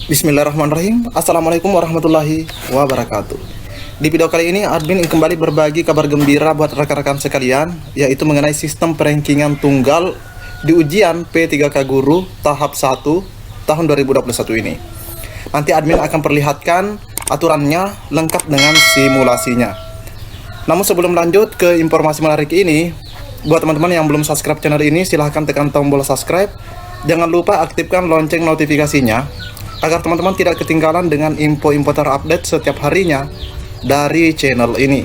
Bismillahirrahmanirrahim. Assalamualaikum warahmatullahi wabarakatuh. Di video kali ini admin kembali berbagi kabar gembira buat rekan-rekan sekalian, yaitu mengenai sistem perankingan tunggal di ujian P3K Guru tahap 1 tahun 2021 ini. Nanti admin akan perlihatkan aturannya lengkap dengan simulasinya. Namun sebelum lanjut ke informasi menarik ini, buat teman-teman yang belum subscribe channel ini, silahkan tekan tombol subscribe. Jangan lupa aktifkan lonceng notifikasinya agar teman-teman tidak ketinggalan dengan info-info terupdate setiap harinya dari channel ini.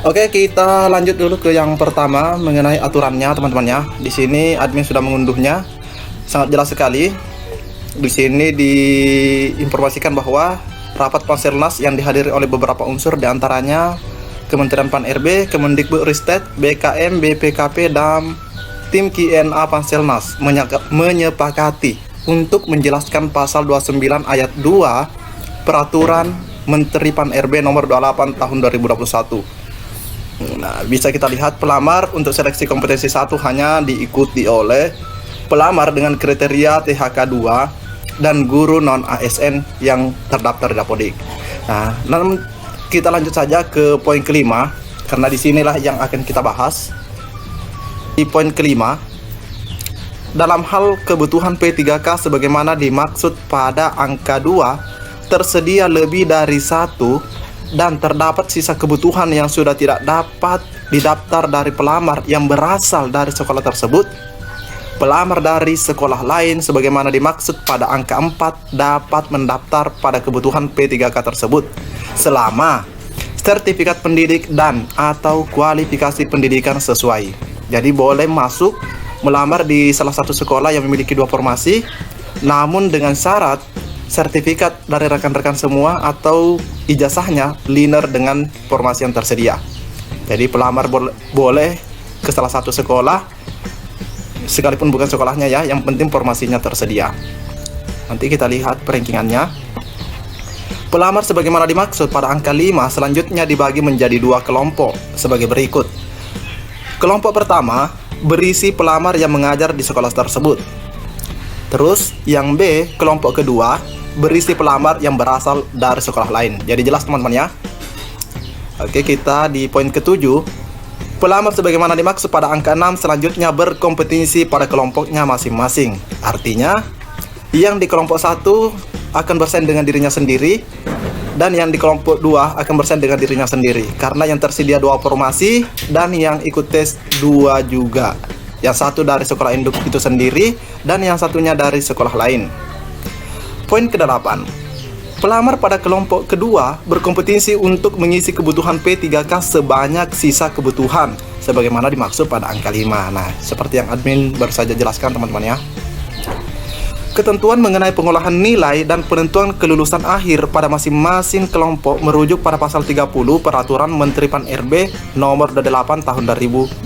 Oke, kita lanjut dulu ke yang pertama mengenai aturannya, teman-teman ya. Di sini admin sudah mengunduhnya, sangat jelas sekali. Di sini diinformasikan bahwa rapat Panselnas yang dihadiri oleh beberapa unsur, diantaranya Kementerian Pan-RB, Kemendikbudristek, BKM, BPKP, dan tim KNA Panselnas menyepakati untuk menjelaskan pasal 29 ayat 2 Peraturan Menteri Pan-RB nomor 28 tahun 2021. Nah, bisa kita lihat pelamar untuk seleksi kompetensi 1 hanya diikuti oleh pelamar dengan kriteria THK 2 dan guru non ASN yang terdaftar di Dapodik. Nah, namun kita lanjut saja ke poin kelima, karena disinilah yang akan kita bahas. Di poin kelima, dalam hal kebutuhan P3K sebagaimana dimaksud pada angka 2, tersedia lebih dari 1 dan terdapat sisa kebutuhan yang sudah tidak dapat didaftar dari pelamar yang berasal dari sekolah tersebut, pelamar dari sekolah lain sebagaimana dimaksud pada angka 4 dapat mendaftar pada kebutuhan P3K tersebut selama sertifikat pendidik dan atau kualifikasi pendidikan sesuai. Jadi boleh masuk melamar di salah satu sekolah yang memiliki 2 formasi, namun dengan syarat sertifikat dari rekan-rekan semua atau ijazahnya linear dengan formasi yang tersedia. Jadi pelamar boleh ke salah satu sekolah, sekalipun bukan sekolahnya ya, yang penting formasinya tersedia. Nanti kita lihat perankingannya. Pelamar sebagaimana dimaksud pada angka 5 selanjutnya dibagi menjadi 2 kelompok sebagai berikut. Kelompok pertama berisi pelamar yang mengajar di sekolah tersebut. Terus yang B, kelompok kedua, berisi pelamar yang berasal dari sekolah lain. Jadi jelas teman-teman ya. Oke, kita di poin ke-7. Pelamar sebagaimana dimaksud pada angka 6 selanjutnya berkompetensi pada kelompoknya masing-masing. Artinya, yang di kelompok 1 akan bersaing dengan dirinya sendiri, dan yang di kelompok 2 akan bersaing dengan dirinya sendiri, karena yang tersedia 2 formasi dan yang ikut tes 2 juga. Yang satu dari sekolah induk itu sendiri dan yang satunya dari sekolah lain. Poin ke-8. Pelamar pada kelompok kedua berkompetensi untuk mengisi kebutuhan P3K sebanyak sisa kebutuhan sebagaimana dimaksud pada angka 5. Nah, seperti yang admin baru saja jelaskan teman-teman ya. Ketentuan mengenai pengolahan nilai dan penentuan kelulusan akhir pada masing-masing kelompok merujuk pada pasal 30 Peraturan Menteri Pan-RB nomor 28 tahun 2021.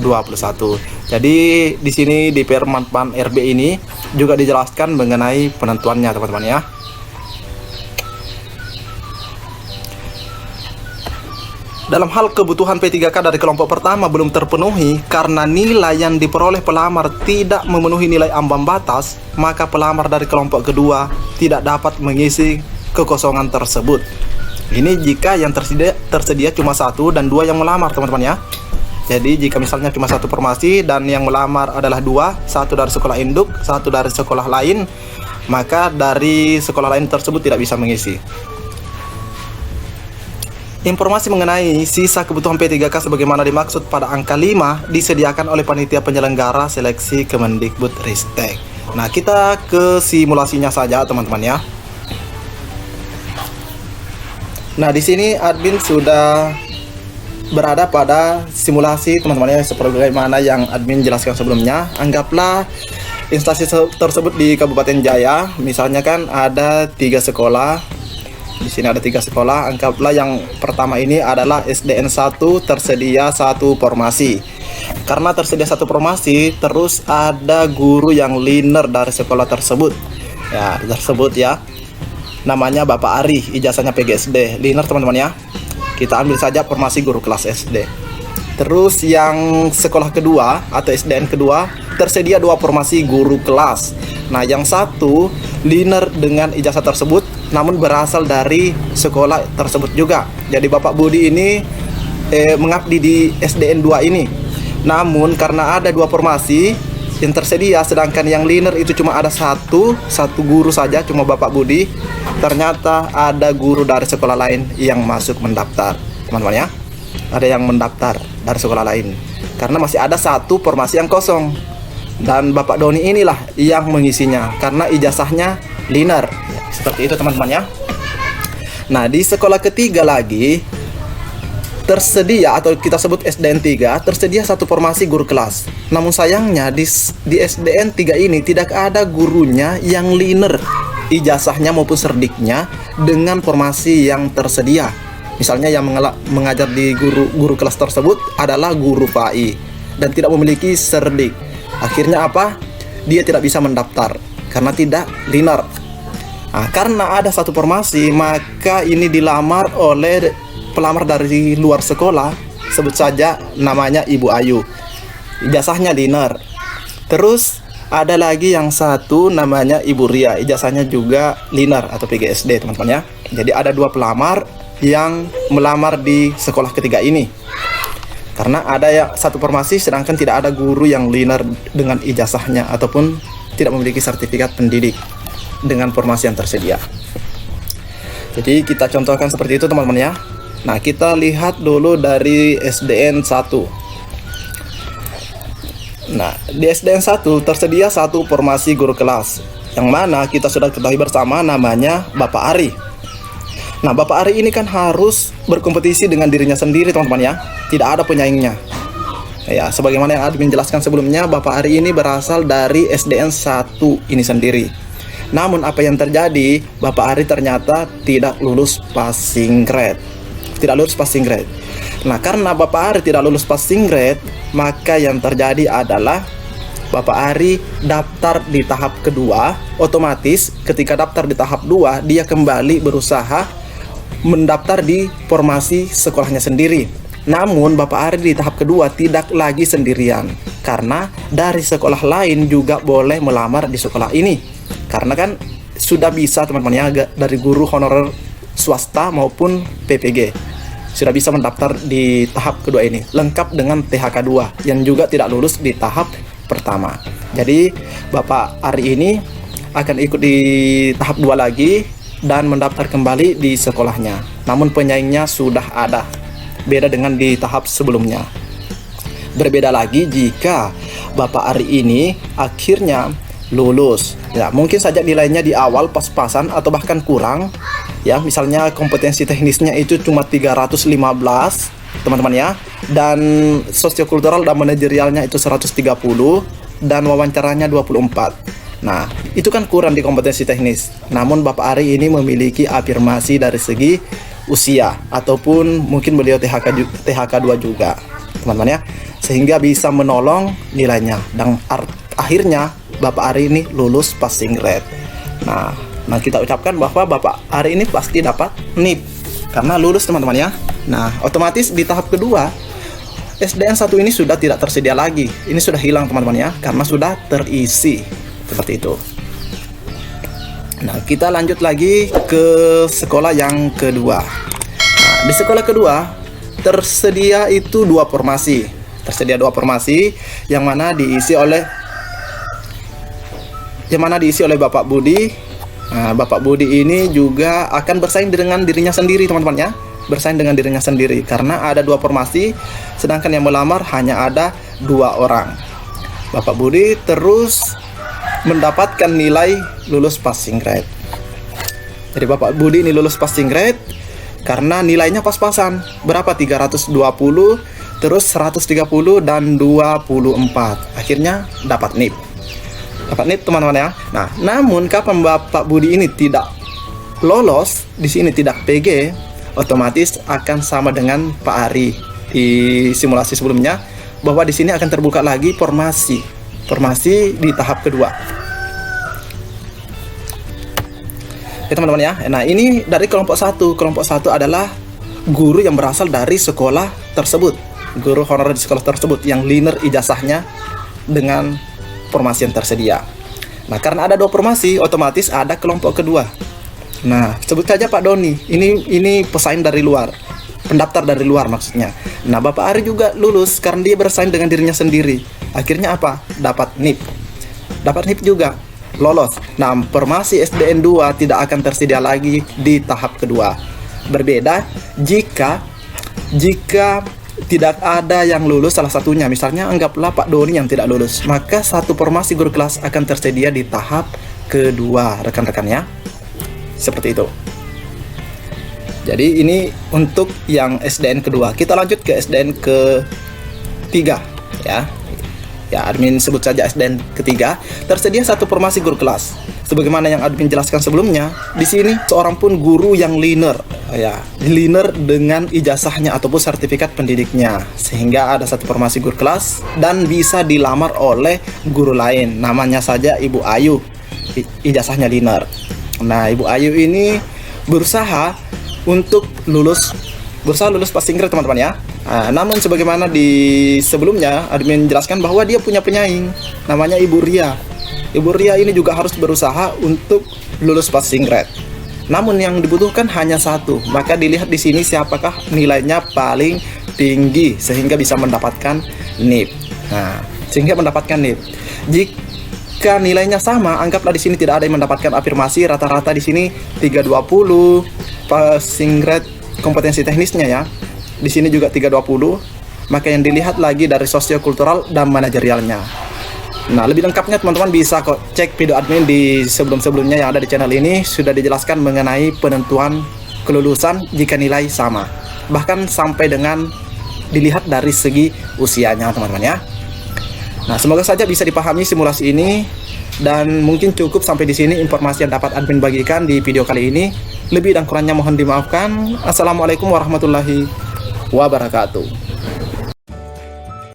Jadi di sini di Permen Pan-RB ini juga dijelaskan mengenai penentuannya teman-teman ya. Dalam hal kebutuhan P3K dari kelompok pertama belum terpenuhi karena nilai yang diperoleh pelamar tidak memenuhi nilai ambang batas, maka pelamar dari kelompok kedua tidak dapat mengisi kekosongan tersebut. Ini jika yang tersedia cuma 1 dan 2 yang melamar teman-teman ya. Jadi jika misalnya cuma 1 formasi dan yang melamar adalah 2, 1 dari sekolah induk, 1 dari sekolah lain, maka dari sekolah lain tersebut tidak bisa mengisi. Informasi mengenai sisa kebutuhan P3K sebagaimana dimaksud pada angka 5 disediakan oleh panitia penyelenggara seleksi Kemendikbudristek. Nah, kita ke simulasinya saja teman-teman ya. Nah, di sini admin sudah berada pada simulasi teman-teman ya, seperti bagaimana yang admin jelaskan sebelumnya. Anggaplah instansi tersebut di Kabupaten Jaya, misalnya kan ada 3 sekolah. Di sini ada 3 sekolah. Anggaplah yang pertama ini adalah SDN 1, tersedia 1 formasi. Karena tersedia 1 formasi, terus ada guru yang linear dari sekolah tersebut. Ya, tersebut ya. Namanya Bapak Ari, ijazahnya PGSD. Linear teman-teman ya. Kita ambil saja formasi guru kelas SD. Terus yang sekolah kedua atau SDN kedua tersedia 2 formasi guru kelas. Nah, yang satu learner dengan ijazah tersebut namun berasal dari sekolah tersebut juga. Jadi Bapak Budi ini mengabdi di SDN 2 ini. Namun karena ada 2 formasi yang tersedia, sedangkan yang learner itu cuma ada satu guru saja, cuma Bapak Budi, ternyata ada guru dari sekolah lain yang masuk mendaftar, teman-teman ya. Ada yang mendaftar dari sekolah lain karena masih ada 1 formasi yang kosong, dan Bapak Doni inilah yang mengisinya karena ijazahnya learner. Seperti itu teman-teman ya. Nah, di sekolah ketiga lagi tersedia, atau kita sebut SDN 3, tersedia 1 formasi guru kelas. Namun sayangnya di SDN 3 ini tidak ada gurunya yang learner ijazahnya maupun serdiknya dengan formasi yang tersedia. Misalnya yang mengajar di guru kelas tersebut adalah guru PAI dan tidak memiliki serdik. Akhirnya apa? Dia tidak bisa mendaftar karena tidak learner. Nah, karena ada 1 formasi, maka ini dilamar oleh pelamar dari luar sekolah. Sebut saja namanya Ibu Ayu, ijazahnya learner. Terus ada lagi yang satu namanya Ibu Ria, ijazahnya juga learner atau PGSD teman-teman ya. Jadi ada 2 pelamar yang melamar di sekolah ketiga ini karena ada ya 1 formasi sedangkan tidak ada guru yang learner dengan ijazahnya ataupun tidak memiliki sertifikat pendidik dengan formasi yang tersedia. Jadi kita contohkan seperti itu teman-teman ya. Nah, kita lihat dulu dari SDN 1. Nah, di SDN 1 tersedia 1 formasi guru kelas yang mana kita sudah ketahui bersama namanya Bapak Ari. Nah, Bapak Ari ini kan harus berkompetisi dengan dirinya sendiri teman-teman ya. Tidak ada penyaingnya. Ya, sebagaimana yang admin jelaskan sebelumnya, Bapak Ari ini berasal dari SDN 1 ini sendiri. Namun apa yang terjadi, Bapak Ari ternyata tidak lulus passing grade. Tidak lulus passing grade. Nah, karena Bapak Ari tidak lulus passing grade, maka yang terjadi adalah Bapak Ari daftar di tahap kedua. Otomatis ketika daftar di tahap 2, dia kembali berusaha mendaftar di formasi sekolahnya sendiri. Namun Bapak Ari di tahap kedua tidak lagi sendirian karena dari sekolah lain juga boleh melamar di sekolah ini. Karena kan sudah bisa teman-teman ya, dari guru honorer swasta maupun PPG sudah bisa mendaftar di tahap kedua ini, lengkap dengan THK 2 yang juga tidak lulus di tahap pertama. Jadi Bapak Ari ini akan ikut di tahap 2 lagi dan mendaftar kembali di sekolahnya. Namun penyaingnya sudah ada, beda dengan di tahap sebelumnya. Berbeda lagi jika Bapak Ari ini akhirnya lulus. Ya, mungkin saja nilainya di awal pas-pasan atau bahkan kurang. Ya, misalnya kompetensi teknisnya itu cuma 315, teman-teman ya. Dan sosiokultural dan manajerialnya itu 130 dan wawancaranya 24. Nah, itu kan kurang di kompetensi teknis. Namun Bapak Ari ini memiliki afirmasi dari segi usia ataupun mungkin beliau THK 2 juga, teman-teman ya. Sehingga bisa menolong nilainya dan akhirnya Bapak Ari ini lulus passing grade. Nah, kita ucapkan bahwa Bapak Ari ini pasti dapat NIP karena lulus teman-teman ya. Nah, otomatis di tahap kedua SDN 1 ini sudah tidak tersedia lagi. Ini sudah hilang teman-teman ya, karena sudah terisi. Seperti itu. Nah, kita lanjut lagi ke sekolah yang kedua. Nah, di sekolah kedua tersedia itu 2 formasi. Tersedia 2 formasi yang mana diisi oleh Bapak Budi. Nah, Bapak Budi ini juga akan bersaing dengan dirinya sendiri teman-teman ya. Bersaing dengan dirinya sendiri karena ada 2 formasi sedangkan yang melamar hanya ada 2 orang. Bapak Budi terus mendapatkan nilai lulus passing grade. Jadi Bapak Budi ini lulus passing grade karena nilainya pas-pasan. Berapa? 320, terus 130 dan 24. Akhirnya dapat NIP. Dapat NIP teman-teman ya. Nah, namun kapan Bapak Budi ini tidak lolos, di sini tidak PG, otomatis akan sama dengan Pak Ari di simulasi sebelumnya, bahwa di sini akan terbuka lagi formasi di tahap kedua. Ya teman-teman ya. Nah, ini dari kelompok 1. Kelompok 1 adalah guru yang berasal dari sekolah tersebut. guru honorer di sekolah tersebut yang linear ijazahnya dengan formasi yang tersedia. Nah, karena ada 2 formasi, otomatis ada kelompok kedua. Nah, sebut saja Pak Doni. Ini pesaing dari luar, pendaftar dari luar maksudnya. Nah, Bapak Ari juga lulus karena dia bersaing dengan dirinya sendiri. Akhirnya apa? Dapat NIP. Dapat NIP juga, lolos. Nah, formasi SDN 2 tidak akan tersedia lagi di tahap kedua. Berbeda jika tidak ada yang lulus salah satunya. Misalnya anggaplah Pak Doni yang tidak lulus, maka satu formasi guru kelas akan tersedia di tahap kedua, rekan-rekan ya. Seperti itu. Jadi ini untuk yang SDN kedua. Kita lanjut ke SDN ketiga ya. Ya, admin sebut saja SDN ketiga. Tersedia satu formasi guru kelas. Sebagaimana yang admin jelaskan sebelumnya, di sini seorang pun guru yang linear, ya, linear dengan ijazahnya ataupun sertifikat pendidiknya, sehingga ada satu formasi guru kelas dan bisa dilamar oleh guru lain. Namanya saja Ibu Ayu, ijazahnya linear. Nah, Ibu Ayu ini berusaha lulus passing grade teman-teman ya. Nah, namun sebagaimana di sebelumnya admin jelaskan bahwa dia punya penyaing namanya Ibu Ria. Ibu Ria ini juga harus berusaha untuk lulus passing grade. Namun yang dibutuhkan hanya satu. Maka dilihat di sini siapakah nilainya paling tinggi sehingga bisa mendapatkan NIP. Nah, sehingga mendapatkan NIP. Jika nilainya sama, anggaplah di sini tidak ada yang mendapatkan afirmasi, rata-rata di sini 320 passing grade kompetensi teknisnya ya. Di sini juga 320. Maka yang dilihat lagi dari sosiokultural dan manajerialnya. Nah, lebih lengkapnya teman-teman bisa kok cek video admin di sebelum-sebelumnya yang ada di channel ini. Sudah dijelaskan mengenai penentuan kelulusan jika nilai sama. Bahkan sampai dengan dilihat dari segi usianya teman-teman ya. Nah, semoga saja bisa dipahami simulasi ini. Dan mungkin cukup sampai di sini informasi yang dapat admin bagikan di video kali ini. Lebih dan kurangnya mohon dimaafkan. Assalamualaikum warahmatullahi wabarakatuh.